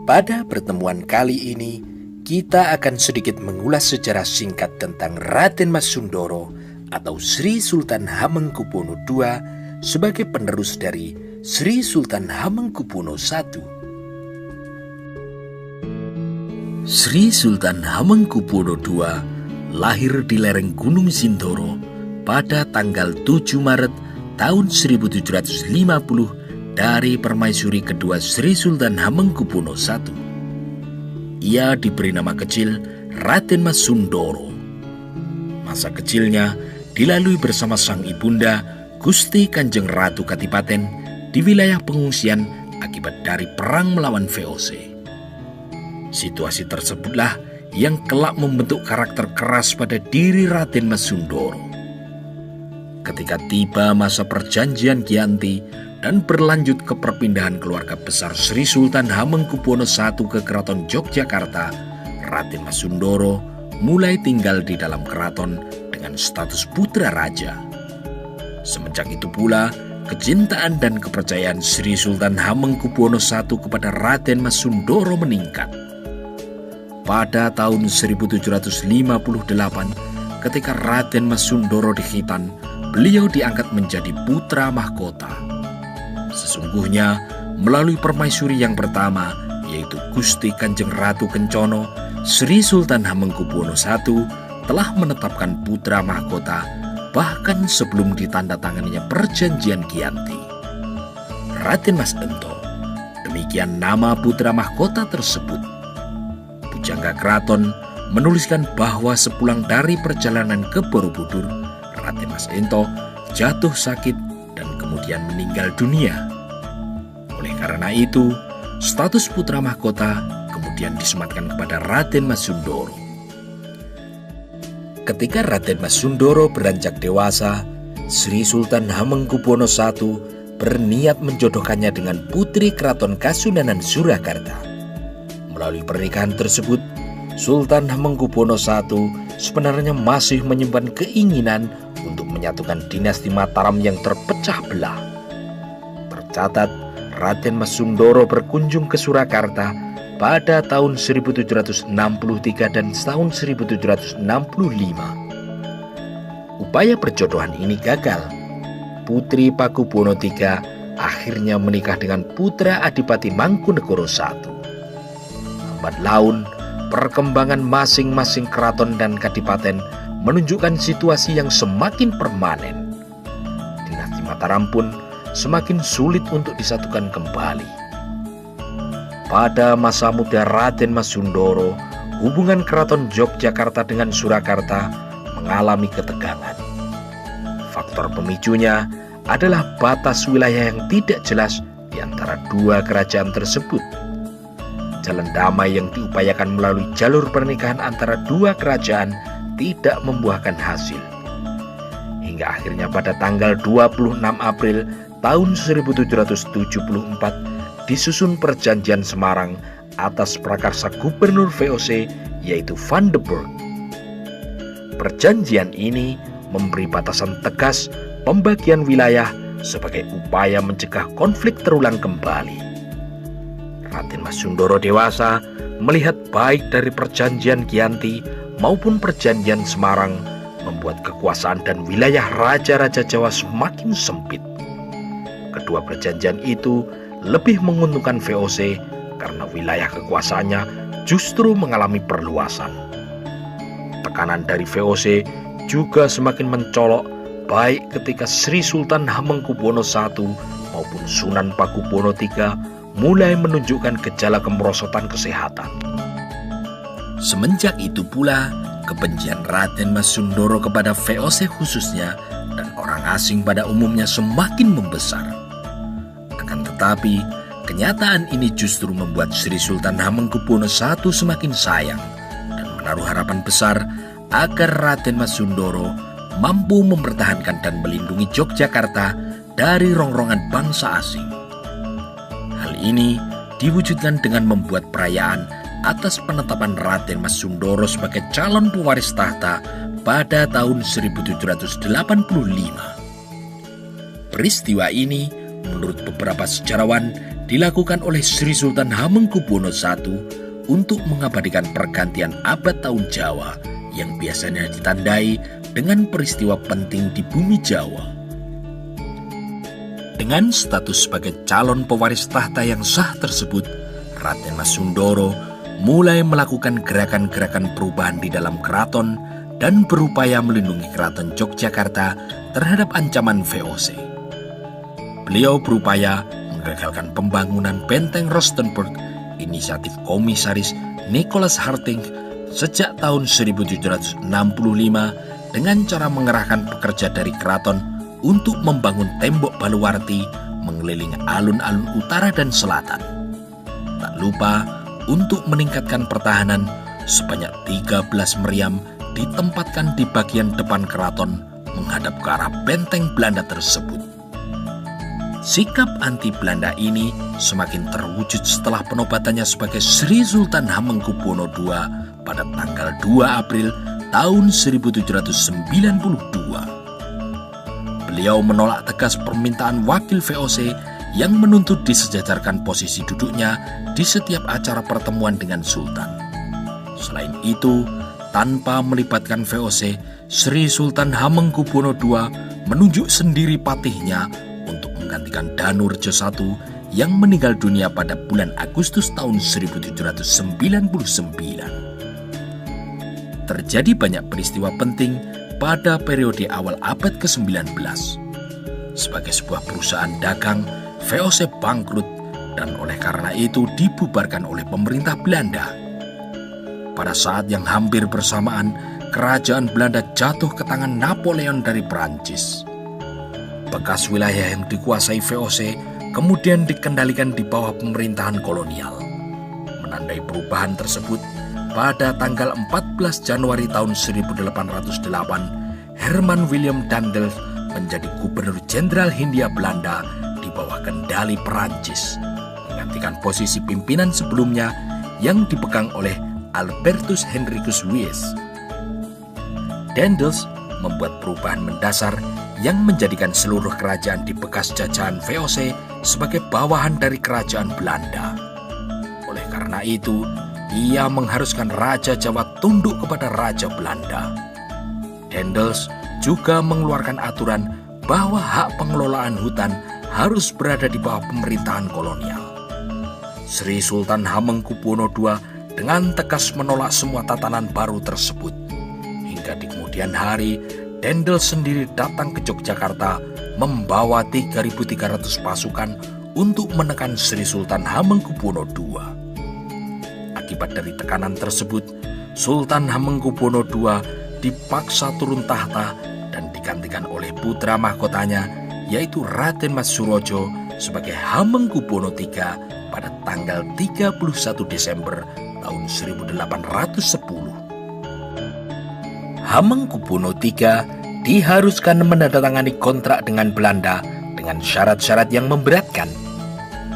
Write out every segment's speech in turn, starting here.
Pada pertemuan kali ini, kita akan sedikit mengulas sejarah singkat tentang Raden Mas Sundoro atau Sri Sultan Hamengkubuwono II sebagai penerus dari Sri Sultan Hamengkubuwono I. Sri Sultan Hamengkubuwono II lahir di lereng Gunung Sindoro pada tanggal 7 Maret tahun 1750 dari permaisuri kedua Sri Sultan Hamengkubuwono I. Ia diberi nama kecil Raden Mas Sundoro. Masa kecilnya dilalui bersama sang ibunda Gusti Kanjeng Ratu Kadipaten di wilayah pengungsian akibat dari perang melawan VOC. Situasi tersebutlah yang kelak membentuk karakter keras pada diri Raden Mas Sundoro. Ketika tiba masa perjanjian Giyanti dan berlanjut ke perpindahan keluarga besar Sri Sultan Hamengkubuwono I ke Keraton Yogyakarta, Raden Mas Sundoro mulai tinggal di dalam keraton dengan status putra raja. Semenjak itu pula, kecintaan dan kepercayaan Sri Sultan Hamengkubuwono I kepada Raden Mas Sundoro meningkat. Pada tahun 1758, ketika Raden Mas Sundoro di Khitan, beliau diangkat menjadi putra mahkota. Sesungguhnya, melalui permaisuri yang pertama, yaitu Gusti Kanjeng Ratu Kencono, Sri Sultan Hamengkubuwono I telah menetapkan putra mahkota bahkan sebelum ditandatanganinya perjanjian Giyanti. Raden Mas Ento, demikian nama putra mahkota tersebut. Pujangga Keraton menuliskan bahwa sepulang dari perjalanan ke Borobudur, Raden Mas Ento jatuh sakit dan kemudian meninggal dunia. Oleh karena itu, status putra mahkota kemudian disematkan kepada Raden Mas Sundoro. Ketika Raden Mas Sundoro beranjak dewasa, Sri Sultan Hamengkubuwono I berniat menjodohkannya dengan putri Keraton Kasunanan Surakarta. Melalui pernikahan tersebut, Sultan Hamengkubuwono I sebenarnya masih menyimpan keinginan untuk menyatukan dinasti Mataram yang terpecah belah. Tercatat, Raden Mas Sundoro berkunjung ke Surakarta pada tahun 1763 dan tahun 1765. Upaya perjodohan ini gagal. Putri Pakubuwono III akhirnya menikah dengan putra Adipati Mangkunegoro I. Lambat laun, perkembangan masing-masing keraton dan kadipaten menunjukkan situasi yang semakin permanen. Dinasti Mataram pun semakin sulit untuk disatukan kembali. Pada masa muda Raden Mas Sundoro, hubungan Keraton Yogyakarta dengan Surakarta mengalami ketegangan. Faktor pemicunya adalah batas wilayah yang tidak jelas di antara dua kerajaan tersebut. Jalan damai yang diupayakan melalui jalur pernikahan antara dua kerajaan tidak membuahkan hasil. Hingga akhirnya pada tanggal 26 April tahun 1774 disusun perjanjian Semarang atas prakarsa Gubernur VOC yaitu Van de Burg. Perjanjian ini memberi batasan tegas pembagian wilayah sebagai upaya mencegah konflik terulang kembali. Raden Mas Sundoro dewasa melihat baik dari perjanjian Giyanti maupun perjanjian Semarang membuat kekuasaan dan wilayah raja-raja Jawa semakin sempit. Kedua perjanjian itu lebih menguntungkan VOC karena wilayah kekuasaannya justru mengalami perluasan. Tekanan dari VOC juga semakin mencolok baik ketika Sri Sultan Hamengkubuwono I maupun Sunan Pakubuwono III mulai menunjukkan gejala kemerosotan kesehatan. Semenjak itu pula, kebencian Raden Mas Sundoro kepada VOC khususnya dan orang asing pada umumnya semakin membesar. Akan tetapi, kenyataan ini justru membuat Sri Sultan Hamengkubuwono I semakin sayang dan menaruh harapan besar agar Raden Mas Sundoro mampu mempertahankan dan melindungi Yogyakarta dari rongrongan bangsa asing. Hal ini diwujudkan dengan membuat perayaan atas penetapan Raden Mas Sundoro sebagai calon pewaris tahta pada tahun 1785. Peristiwa ini menurut beberapa sejarawan dilakukan oleh Sri Sultan Hamengkubuwono I untuk mengabadikan pergantian abad tahun Jawa yang biasanya ditandai dengan peristiwa penting di bumi Jawa. Dengan status sebagai calon pewaris tahta yang sah tersebut, Raden Mas Sundoro mulai melakukan gerakan-gerakan perubahan di dalam keraton dan berupaya melindungi Keraton Yogyakarta terhadap ancaman VOC. Beliau berupaya menggagalkan pembangunan benteng Rostenburg, inisiatif komisaris Nicholas Harting sejak tahun 1765 dengan cara mengerahkan pekerja dari keraton untuk membangun tembok baluwarti mengelilingi alun-alun utara dan selatan. Tak lupa untuk meningkatkan pertahanan, sebanyak 13 meriam ditempatkan di bagian depan keraton menghadap ke arah benteng Belanda tersebut. Sikap anti-Belanda ini semakin terwujud setelah penobatannya sebagai Sri Sultan Hamengkubuwono II pada tanggal 2 April tahun 1792. Beliau menolak tegas permintaan wakil VOC yang menuntut disejajarkan posisi duduknya di setiap acara pertemuan dengan Sultan. Selain itu, tanpa melibatkan VOC, Sri Sultan Hamengkubuwono II menunjuk sendiri patihnya untuk menggantikan Danurjo I yang meninggal dunia pada bulan Agustus tahun 1799. Terjadi banyak peristiwa penting pada periode awal abad ke-19. Sebagai sebuah perusahaan dagang, VOC bangkrut dan oleh karena itu dibubarkan oleh pemerintah Belanda. Pada saat yang hampir bersamaan, kerajaan Belanda jatuh ke tangan Napoleon dari Prancis. Bekas wilayah yang dikuasai VOC kemudian dikendalikan di bawah pemerintahan kolonial. Menandai perubahan tersebut, pada tanggal 14 Januari tahun 1808, Herman William Daendels menjadi Gubernur Jenderal Hindia Belanda di bawah kendali Perancis, menggantikan posisi pimpinan sebelumnya yang dipegang oleh Albertus Henricus Wyss. Daendels membuat perubahan mendasar yang menjadikan seluruh kerajaan di bekas jajahan VOC sebagai bawahan dari kerajaan Belanda. Oleh karena itu, ia mengharuskan Raja Jawa tunduk kepada Raja Belanda. Daendels juga mengeluarkan aturan bahwa hak pengelolaan hutan harus berada di bawah pemerintahan kolonial. Sri Sultan Hamengkubuwono II dengan tegas menolak semua tatanan baru tersebut. Hingga di kemudian hari, Daendels sendiri datang ke Yogyakarta membawa 3.300 pasukan untuk menekan Sri Sultan Hamengkubuwono II. Akibat dari tekanan tersebut, Sultan Hamengkubuwono II dipaksa turun tahta dan digantikan oleh putra mahkotanya, yaitu Raden Mas Surojo sebagai Hamengkubuwono III pada tanggal 31 Desember tahun 1810. Hamengkubuwono III diharuskan menandatangani kontrak dengan Belanda dengan syarat-syarat yang memberatkan.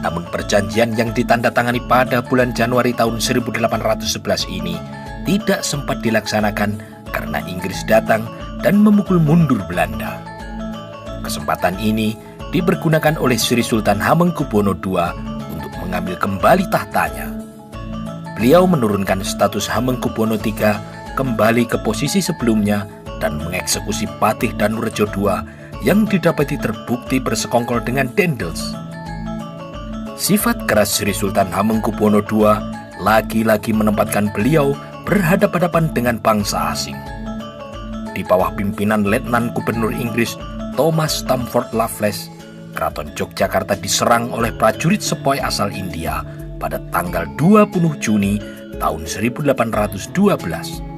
Namun perjanjian yang ditandatangani pada bulan Januari tahun 1811 ini tidak sempat dilaksanakan karena Inggris datang dan memukul mundur Belanda. Kesempatan ini dipergunakan oleh Sri Sultan Hamengkubuwono II untuk mengambil kembali tahtanya. Beliau menurunkan status Hamengkubuwono III kembali ke posisi sebelumnya dan mengeksekusi Patih Danurjo II yang didapati terbukti bersekongkol dengan Daendels. Sifat keras Sri Sultan Hamengkubuwono II lagi-lagi menempatkan beliau berhadapan-hadapan dengan bangsa asing. Di bawah pimpinan Letnan Gubernur Inggris Thomas Stamford Raffles, Keraton Yogyakarta diserang oleh prajurit sepoi asal India pada tanggal 20 Juni tahun 1812.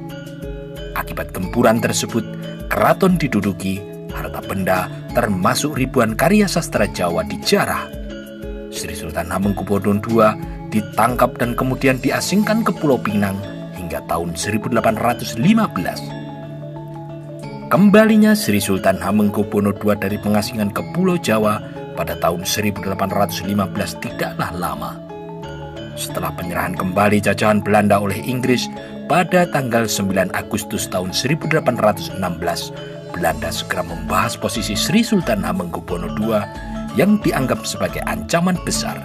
Akibat gempuran tersebut, keraton diduduki, harta benda termasuk ribuan karya sastra Jawa dijarah. Sri Sultan Hamengkubuwono II ditangkap dan kemudian diasingkan ke Pulau Pinang hingga tahun 1815. Kembalinya Sri Sultan Hamengkubuwono II dari pengasingan ke Pulau Jawa pada tahun 1815 tidaklah lama. Setelah penyerahan kembali jajahan Belanda oleh Inggris pada tanggal 9 Agustus tahun 1816, Belanda segera membahas posisi Sri Sultan Hamengkubuwono II yang dianggap sebagai ancaman besar.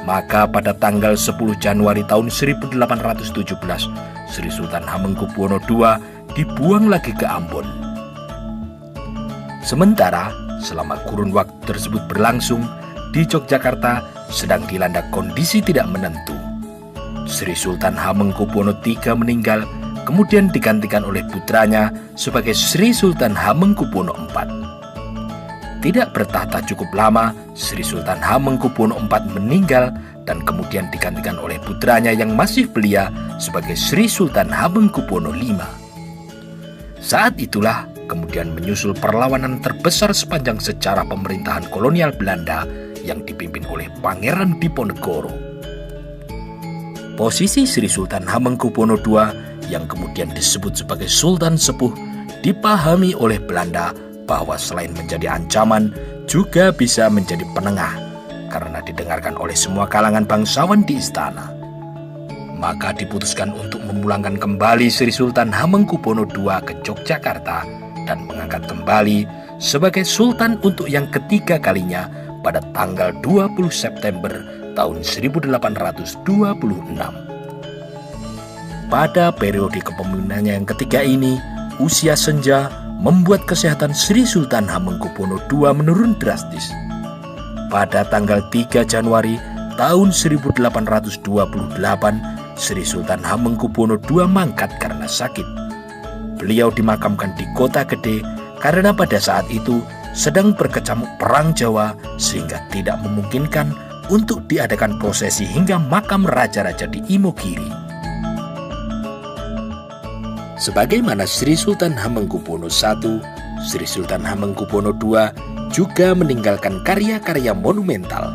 Maka pada tanggal 10 Januari tahun 1817, Sri Sultan Hamengkubuwono II dibuang lagi ke Ambon. Sementara selama kurun waktu tersebut berlangsung, di Yogyakarta sedang dilanda kondisi tidak menentu. Sri Sultan Hamengkubuwono III meninggal, kemudian digantikan oleh putranya sebagai Sri Sultan Hamengkubuwono IV. Tidak bertahta cukup lama, Sri Sultan Hamengkubuwono IV meninggal dan kemudian digantikan oleh putranya yang masih belia sebagai Sri Sultan Hamengkubuwono V. Saat itulah kemudian menyusul perlawanan terbesar sepanjang sejarah pemerintahan kolonial Belanda yang dipimpin oleh Pangeran Diponegoro. Posisi Sri Sultan Hamengkubuwono II yang kemudian disebut sebagai Sultan Sepuh dipahami oleh Belanda bahwa selain menjadi ancaman, juga bisa menjadi penengah karena didengarkan oleh semua kalangan bangsawan di istana. Maka diputuskan untuk memulangkan kembali Sri Sultan Hamengkubuwono II ke Yogyakarta dan mengangkat kembali sebagai Sultan untuk yang ketiga kalinya pada tanggal 20 September tahun 1826. Pada periode kepemimpinannya yang ketiga ini, usia senja membuat kesehatan Sri Sultan Hamengkubuwono II menurun drastis. Pada tanggal 3 Januari tahun 1828, Sri Sultan Hamengkubuwono II mangkat karena sakit. Beliau dimakamkan di Kota Gede karena pada saat itu sedang berkecamuk Perang Jawa sehingga tidak memungkinkan untuk diadakan prosesi hingga makam raja-raja di Imogiri. Sebagaimana Sri Sultan Hamengkubuwono I, Sri Sultan Hamengkubuwono II juga meninggalkan karya-karya monumental,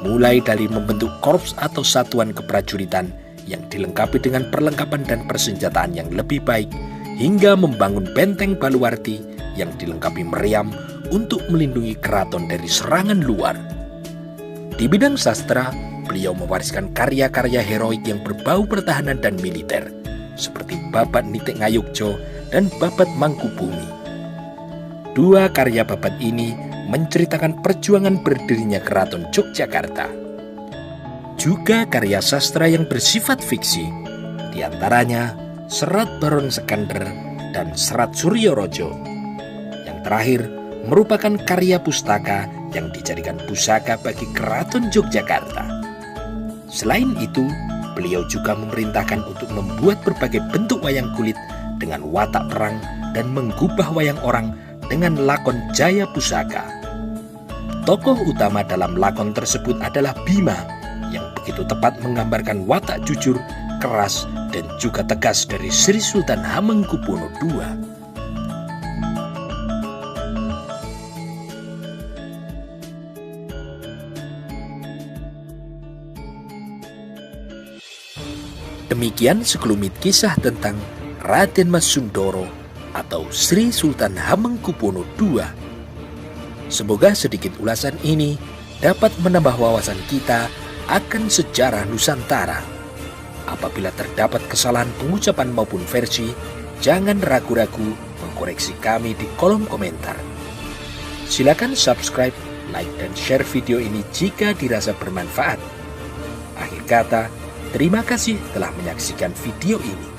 mulai dari membentuk korps atau satuan keprajuritan yang dilengkapi dengan perlengkapan dan persenjataan yang lebih baik, hingga membangun benteng Baluwarti yang dilengkapi meriam untuk melindungi keraton dari serangan luar. Di bidang sastra, beliau mewariskan karya-karya heroik yang berbau pertahanan dan militer, seperti Babad Nitik Ngayogja dan Babad Mangkubumi. Dua karya babad ini menceritakan perjuangan berdirinya Keraton Yogyakarta. Juga karya sastra yang bersifat fiksi, diantaranya Serat Baron Sekander dan Serat Suryorojo. Yang terakhir merupakan karya pustaka yang dijadikan pusaka bagi Keraton Yogyakarta. Selain itu, beliau juga memerintahkan untuk membuat berbagai bentuk wayang kulit dengan watak perang dan menggubah wayang orang dengan lakon Jaya Pusaka. Tokoh utama dalam lakon tersebut adalah Bima yang begitu tepat menggambarkan watak jujur, keras, dan juga tegas dari Sri Sultan Hamengkubuwono II. Demikian sekelumit kisah tentang Raden Mas Sundoro atau Sri Sultan Hamengkubuwono II. Semoga sedikit ulasan ini dapat menambah wawasan kita akan sejarah Nusantara. Apabila terdapat kesalahan pengucapan maupun versi, jangan ragu-ragu mengkoreksi kami di kolom komentar. Silakan subscribe, like, dan share video ini jika dirasa bermanfaat. Akhir kata, terima kasih telah menyaksikan video ini.